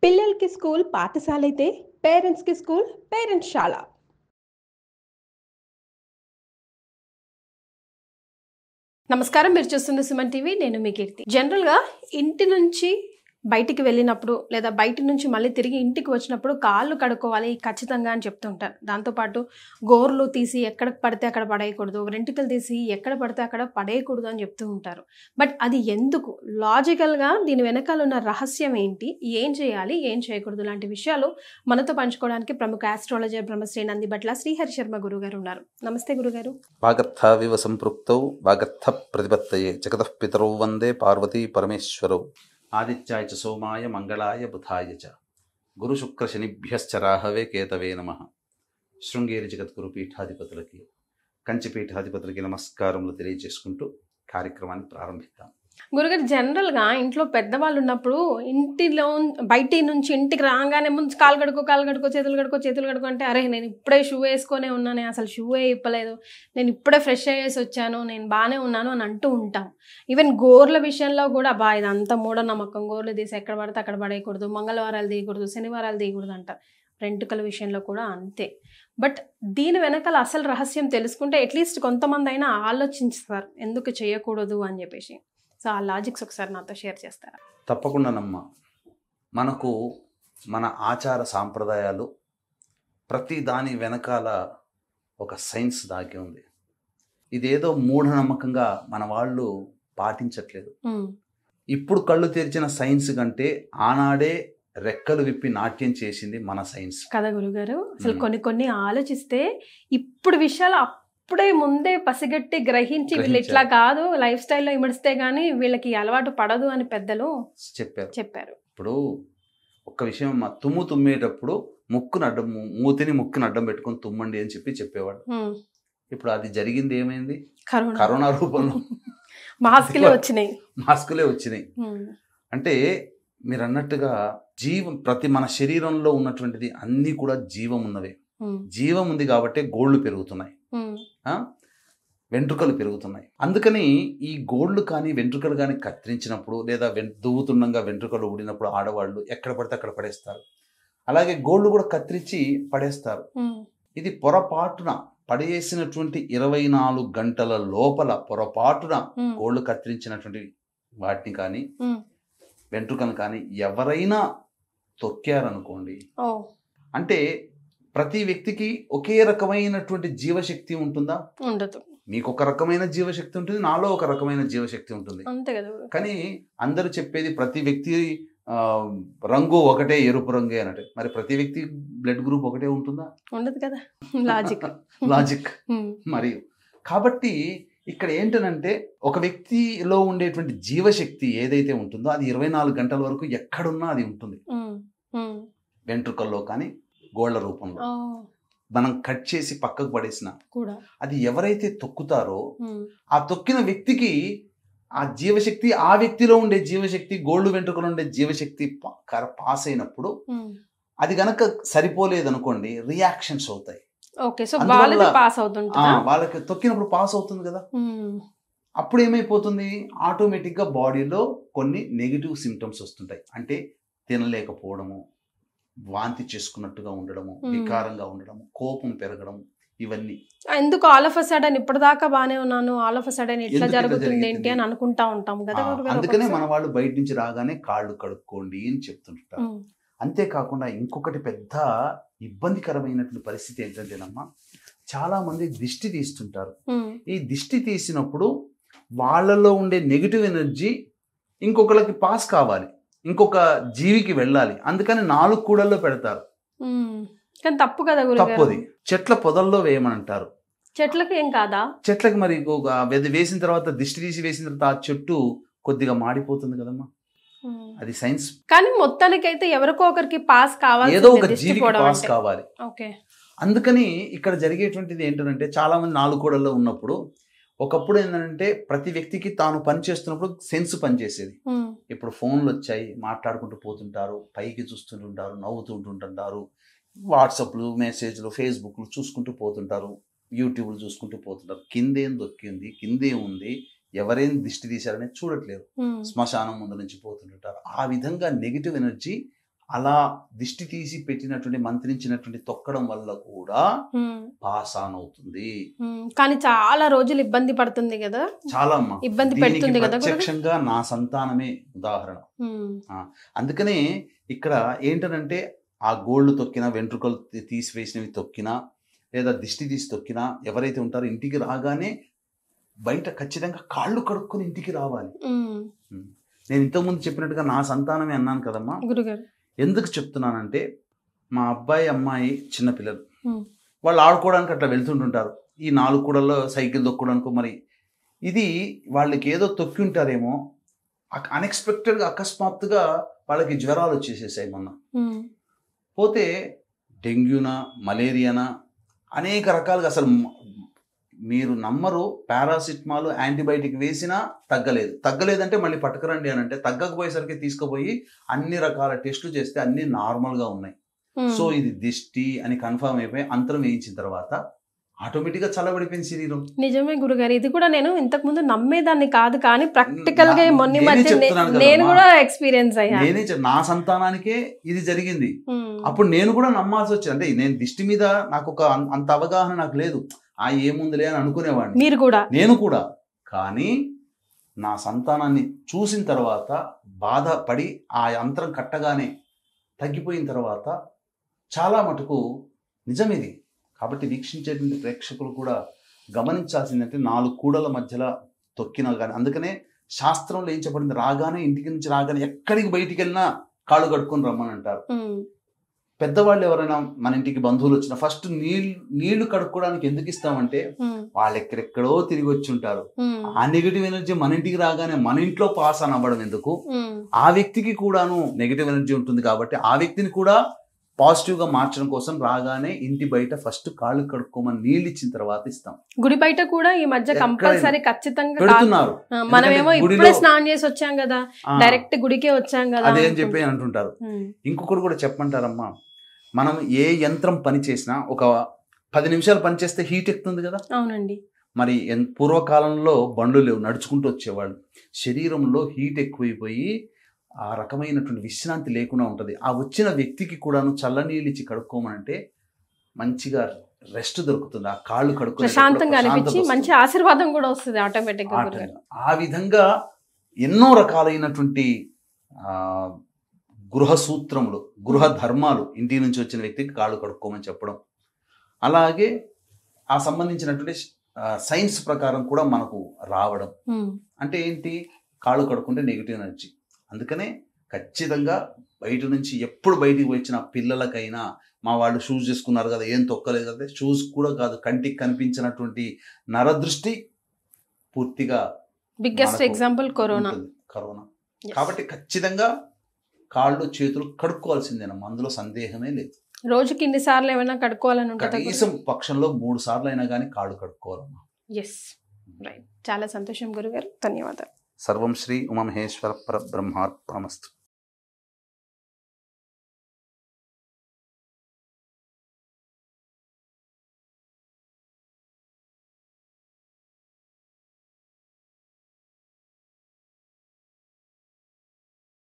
పిల్లలకి స్కూల్ పాఠశాలైతే పేరెంట్స్‌కి స్కూల్ పేరెంట్స్‌శాల. నమస్కారం. మీరు చూస్తున్న సుమన్ టీవీ. నేను మీ కీర్తి. జనరల్‌గా ఇంటి నుంచి బయటికి వెళ్ళినప్పుడు లేదా బయటి నుంచి మళ్ళీ తిరిగి ఇంటికి వచ్చినప్పుడు కాళ్ళు కడుక్కోవాలి ఖచ్చితంగా అని చెప్తూ ఉంటారు. దాంతోపాటు గోర్లు తీసి ఎక్కడ పడితే అక్కడ పడేయకూడదు. వెంట్రుకలు తీసి ఎక్కడ పడితే అక్కడ పడేయకూడదు అని చెప్తూ ఉంటారు. బట్ అది ఎందుకు? లాజికల్‌గా దీని వెనకాల ఉన్న రహస్యం ఏంటి? ఏం చేయాలి? ఏం చేయకూడదు? లాంటి విషయాలు మనతో పంచుకోవడానికి ప్రముఖ ఆస్ట్రాలజర్ బ్రహ్మశ్రీ నందిబట్ల శ్రీహరి శర్మ గురుగారు ఉన్నారు. నమస్తే గురుగారు. వాగర్థావివ సంపృక్తౌ వాగర్థ ప్రతిపత్తయే జగతః పితరౌ వందే పార్వతీ పరమేశ్వరౌ ఆదిత్యాయ చ సోమాయ మంగళాయ బుధాయ చ గురు శుక్ర శనిభ్యశ్చ రాహవే కేతవే నమః. శృంగేరి జగద్గురు పీఠాధిపతులకి కంచి పీఠాధిపతులకి నమస్కారములు తెలియజేసుకుంటూ కార్యక్రమాన్ని ప్రారంభిద్దాం. గురుగారు, జనరల్‌గా ఇంట్లో పెద్దవాళ్ళు ఉన్నప్పుడు ఇంటిలో బయటి నుంచి ఇంటికి రాగానే ముందు కాళ్ళు కడుక్కో, చేతులు కడుక్కో అంటే, అరే నేను ఇప్పుడే షూ వేసుకొనే ఉన్నానే, అసలు షూవే ఇప్పలేదు, నేను ఇప్పుడే ఫ్రెష్ అయ్యేసి వచ్చాను, నేను బాగానే ఉన్నాను అని అంటూ ఉంటాం. ఈవెన్ గోర్ల విషయంలో కూడా ఇదంతా మూఢనమ్మకం, గోర్లు తీసి ఎక్కడ పడితే అక్కడ పడేయకూడదు, మంగళవారాలు తీయకూడదు, శనివారాలు తీయకూడదు అంటారు. వెంట్రుకల విషయంలో కూడా అంతే. బట్ దీని వెనకాల అసలు రహస్యం తెలుసుకుంటే అట్లీస్ట్ కొంతమంది అయినా ఆలోచిస్తారు ఎందుకు చేయకూడదు అని చెప్పేసి. సో ఆ లాజిక్స్ ఒకసారి నాతో షేర్ చేస్తారా? తప్పకుండానమ్మా. మనకు మన ఆచార సాంప్రదాయాలు ప్రతి దాని వెనకాల ఒక సైన్స్ దాగి ఉంది. ఇదేదో మూఢనమ్మకంగా మన వాళ్ళు పాటించట్లేదు. ఇప్పుడు కళ్ళు తెరిచిన సైన్స్ కంటే ఆనాడే రెక్కలు విప్పి నాట్యం చేసింది మన సైన్స్ కదా గురుగారు. అసలు కొన్ని ఆలోచిస్తే ఇప్పుడు విషయాలు అప్పుడే ముందే పసిగట్టి గ్రహించి వీళ్ళు ఇట్లా కాదు లైఫ్ స్టైల్లో ఇమిడిస్తే గానీ వీళ్ళకి అలవాటు పడదు అని పెద్దలు చెప్పారు. ఇప్పుడు ఒక్క విషయం అమ్మా, తుమ్మేటప్పుడు మూతిని ముక్కుని అడ్డం పెట్టుకొని తుమ్మండి అని చెప్పేవాడు. ఇప్పుడు అది జరిగింది ఏమైంది? కరోనా రూపంలో మాస్కులే వచ్చినాయి. అంటే మీరు అన్నట్టుగా ప్రతి మన శరీరంలో ఉన్నటువంటిది అన్నీ కూడా జీవం ఉన్నవే. జీవం ఉంది కాబట్టి గోళ్ళు పెరుగుతున్నాయి, వెంట్రుకలు పెరుగుతున్నాయి. అందుకని ఈ గోళ్ళు కానీ వెంట్రుకలు కానీ కత్తిరించినప్పుడు లేదా దువ్వుతుండగా వెంట్రుకలు ఊడినప్పుడు ఆడవాళ్ళు ఎక్కడ పడితే అక్కడ పడేస్తారు. అలాగే గోళ్ళు కూడా కత్తిరించి పడేస్తారు. ఇది పొరపాటున పడేసినటువంటి 24 గంటల లోపల పొరపాటున గోళ్ళు కత్తిరించినటువంటి వాటిని కానీ వెంట్రుకలు కానీ ఎవరైనా తొక్కారనుకోండి, అంటే ప్రతి వ్యక్తికి ఒకే రకమైనటువంటి జీవశక్తి ఉంటుందా? ఉండదు. మీకు ఒక రకమైన జీవశక్తి ఉంటుంది, నాలో ఒక రకమైన జీవశక్తి ఉంటుంది. కానీ అందరూ చెప్పేది ప్రతి వ్యక్తి రంగు ఒకటే, ఎరుపు రంగే అన్నట్టు. మరి ప్రతి వ్యక్తి బ్లడ్ గ్రూప్ ఒకటే ఉంటుందా? ఉండదు కదా. లాజిక్ మరియు కాబట్టి ఇక్కడ ఏంటనంటే ఒక వ్యక్తిలో ఉండేటువంటి జీవశక్తి ఏదైతే ఉంటుందో అది 24 గంటల వరకు ఎక్కడున్నా అది ఉంటుంది. వెంట్రుకల్లో కానీ గోళ్ల రూపంలో మనం కట్ చేసి పక్కకు పడేసిన అది ఎవరైతే తొక్కుతారో ఆ తొక్కిన వ్యక్తికి ఆ జీవశక్తి, ఆ వ్యక్తిలో ఉండే జీవశక్తి, గోళ్ళు వెంట్రుకలు ఉండే జీవశక్తి పాస్ అయినప్పుడు అది గనక సరిపోలేదనుకోండి రియాక్షన్స్ అవుతాయి. వాళ్ళకి తొక్కినప్పుడు పాస్ అవుతుంది కదా. అప్పుడు ఏమైపోతుంది, ఆటోమేటిక్గా బాడీలో కొన్ని నెగిటివ్ సిమ్టమ్స్ వస్తుంటాయి. అంటే తినలేకపోవడము, వాంతి చేసుకున్నట్టుగా ఉండడము, వికారంగా ఉండడము, కోపం పెరగడం, ఇవన్నీ. ఎందుకు ఆల్ ఆఫ్ అ సడన్ ఇప్పటిదాకా బానే ఉన్నాను, ఆల్ ఆఫ్ అ సడన్ ఇట్లా జరుగుతుంది ఏంటి అని అనుకుంటా ఉంటాం కదా. అందుకనే మన వాళ్ళు బయట నుంచి రాగానే కాళ్ళు కడుక్కోండి అని చెప్తుంటారు. అంతేకాకుండా ఇంకొకటి పెద్ద ఇబ్బందికరమైనటువంటి పరిస్థితి ఏంటంటేనమ్మా, చాలా మంది దిష్టి తీస్తుంటారు. ఈ దిష్టి తీసినప్పుడు వాళ్ళలో ఉండే నెగిటివ్ ఎనర్జీ ఇంకొకరికి పాస్ కావాలి, ఇంకొక జీవికి వెళ్ళాలి. అందుకని 4 కూడల్లో పెడతారు. తప్పు కదా. తప్పది. చెట్ల పొదల్లో వేయమంటారు. చెట్లకి ఏం కాదా? చెట్లకి మరి వేసిన తర్వాత దిష్టి తీసి వేసిన తర్వాత ఆ చెట్టు కొద్దిగా మాడిపోతుంది కదమ్మా. అది సైన్స్. కానీ మొత్తానికి అయితే ఎవరికో ఒకరికి పాస్ కావాలి, ఏదో ఒక జీవికి పాస్ కావాలి. అందుకని ఇక్కడ జరిగేటువంటిది ఏంటంటే చాలా మంది 4 కూడల్లో ఉన్నప్పుడు ఒకప్పుడు ఏంటంటే ప్రతి వ్యక్తికి తాను పని చేస్తున్నప్పుడు సెన్స్ పనిచేసేది. ఇప్పుడు ఫోన్లు వచ్చాయి, మాట్లాడుకుంటూ పోతుంటారు, పైకి చూస్తుంటుంటారు, నవ్వుతుంటుంటారు, వాట్సాప్లు, మెసేజ్లు, ఫేస్బుక్లు చూసుకుంటూ పోతుంటారు, యూట్యూబ్లు చూసుకుంటూ పోతుంటారు. కిందేం దొక్కింది, కిందేం ఉంది, ఎవరేం దిష్టి తీశారనేది చూడట్లేదు. శ్మశానం ముందు నుంచి పోతుంటారు. ఆ విధంగా నెగిటివ్ ఎనర్జీ అలా దిష్టి తీసి పెట్టినటువంటి మంత్రించినటువంటి తొక్కడం వల్ల కూడా పాస్ ఆన్ అవుతుంది. కానీ చాలా రోజులు ఇబ్బంది పడుతుంది కదా, చాలా అమ్మా ఇబ్బంది పెడుతుంది కదా. ప్రత్యక్షంగా నా సంతానమే ఉదాహరణ. అందుకనే ఇక్కడ ఏంటనంటే ఆ గోల్డ్ తొక్కినా, వెంట్రుకలు తీసివేసినవి తొక్కినా, లేదా దిష్టి తీసి తొక్కినా ఎవరైతే ఉంటారో ఇంటికి రాగానే బయట ఖచ్చితంగా కాళ్ళు కడుక్కొని ఇంటికి రావాలి. నేను ఇంతకుముందు చెప్పినట్టుగా నా సంతానమే అన్నాను కదమ్మా. గురుగారు ఎందుకు చెప్తున్నానంటే మా అబ్బాయి అమ్మాయి చిన్నపిల్లలు, వాళ్ళు ఆడుకోవడానికి అట్లా వెళ్తుంటుంటారు. ఈ 4 కూడల్లో సైకిల్ తొక్కడానికి, మరి ఇది వాళ్ళకి ఏదో తొక్కి ఉంటారేమో, అన్ఎక్స్పెక్టెడ్గా అకస్మాత్తుగా వాళ్ళకి జ్వరాలు వచ్చేసేసాయి మొన్న. పోతే డెంగ్యూనా, మలేరియానా, అనేక రకాలుగా, అసలు మీరు నమ్మరు, పారాసిటమాల్ యాంటీబయాటిక్ వేసినా తగ్గలేదంటే మళ్ళీ పట్టుకురండి అని అంటే, తగ్గకపోయేసరికి తీసుకుపోయి అన్ని రకాల టెస్టులు చేస్తే అన్ని నార్మల్గా ఉన్నాయి. సో ఇది దిష్టి అని కన్ఫర్మ్ అయిపోయి అంతరం వేయించిన తర్వాత ఆటోమేటిక్గా చల్లబడిపోయింది శరీరం. నిజమే గురుగారు, ఇది కూడా నేను ఇంతకు ముందు నమ్మేదాన్ని కాదు, కానీ ప్రాక్టికల్ గా మొన్న మధ్య నేను కూడా ఎక్స్పీరియన్స్ అయ్యా. నేనే నా సంతానానికే ఇది జరిగింది. అప్పుడు నేను కూడా నమ్మాల్సి వచ్చింది. అంటే నేను దిష్టి మీద నాకు ఒక అంత అవగాహన నాకు లేదు, ఏముందిలే అని అనుకునేవాడిని. మీరు కూడా, నేను కూడా. కానీ నా సంతానాన్ని చూసిన తర్వాత బాధపడి ఆ యంత్రం కట్టగానే తగ్గిపోయిన తర్వాత చాలా మటుకు నిజం ఇది. కాబట్టి వీక్షించేటువంటి ప్రేక్షకులు కూడా గమనించాల్సిందంటే 4 కూడల మధ్యలో తొక్కినా కానీ, అందుకనే శాస్త్రంలో ఏం చెప్పబడింది, రాగానే ఇంటికి నుంచి రాగానే ఎక్కడికి బయటికి వెళ్ళినా కాళ్ళు కడుక్కొని రమ్మని అంటారు. పెద్దవాళ్ళు ఎవరైనా మన ఇంటికి బంధువులు వచ్చినా ఫస్ట్ నీళ్లు కడుక్కోవడానికి ఎందుకు ఇస్తామంటే, వాళ్ళు ఎక్కడెక్కడో తిరిగి వచ్చి ఉంటారు. ఆ నెగిటివ్ ఎనర్జీ మన ఇంటికి రాగానే మన ఇంట్లో పాస్ అని అవ్వడం ఎందుకు, ఆ వ్యక్తికి కూడాను నెగిటివ్ ఎనర్జీ ఉంటుంది కాబట్టి ఆ వ్యక్తిని కూడా పాజిటివ్ గా మార్చడం కోసం రాగానే ఇంటి బయట ఫస్ట్ కాళ్ళు కడుక్కోమని నీళ్ళు ఇచ్చిన తర్వాత ఇస్తాం. గుడి బయట కూడా ఈ మధ్య కంపల్సరీ ఖచ్చితంగా పెడుతున్నారు. మనమేమో ఇప్పుడే స్నానం చేసి వచ్చాం కదా, డైరెక్ట్ గుడికే వచ్చాం కదా అదేం చెప్పి అంటుంటారు. ఇంకొకటి కూడా చెప్పంటారమ్మా, మనం ఏ యంత్రం పని చేసినా ఒక 10 నిమిషాలు పని చేస్తే హీట్ ఎక్కుతుంది కదా. అవునండి. మరి పూర్వకాలంలో బండ్లు లేవు, నడుచుకుంటూ వచ్చేవాళ్ళు. శరీరంలో హీట్ ఎక్కువైపోయి ఆ రకమైనటువంటి విశ్రాంతి లేకుండా ఉంటుంది. ఆ వచ్చిన వ్యక్తికి కూడాను చల్లనీళ్ళు ఇచ్చి కడుక్కోమనంటే మంచిగా రెస్ట్ దొరుకుతుంది. ఆ కాళ్ళు కడుక్కొని ప్రశాంతంగా అనిపించి మంచి ఆశీర్వాదం కూడా వస్తుంది ఆటోమేటిక్గా. ఆ విధంగా ఎన్నో రకాలైనటువంటి గృహ సూత్రములు, గృహ ధర్మాలు, ఇంటి నుంచి వచ్చిన వ్యక్తికి కాళ్ళు కడుక్కోమని చెప్పడం, అలాగే ఆ సంబంధించినటువంటి సైన్స్ ప్రకారం కూడా మనకు రావడం. అంటే ఏంటి, కాళ్ళు కడుక్కుంటే నెగిటివ్ ఎనర్జీ. అందుకనే ఖచ్చితంగా బయట నుంచి ఎప్పుడు బయటికి వచ్చిన పిల్లలకైనా, మా వాళ్ళు షూస్ చేసుకున్నారు కదా, ఏం తొక్కలేదు కదా, షూస్ కూడా కాదు, కంటికి కనిపించినటువంటి నరదృష్టి పూర్తిగా బిగ్గెస్ట్ ఎగ్జాంపుల్ కరోనా. కాబట్టి ఖచ్చితంగా కాళ్ళు చేతులు కడుక్కోవాల్సిందేనమ్మా, అందులో సందేహమే లేదు. రోజుకి ఇన్నిసార్లు ఏమైనా కడుక్కోవాలని ఉంటుంది? కనీసం పక్షంలో 3 సార్లు అయినా కానీ కాళ్ళు కడుక్కోవాలమ్మా. Yes, right. చాలా సంతోషం గురుగారు, ధన్యవాదాలు. సర్వం శ్రీ ఉమామహేశ్వర పరబ్రహ్మార్పణమస్తు.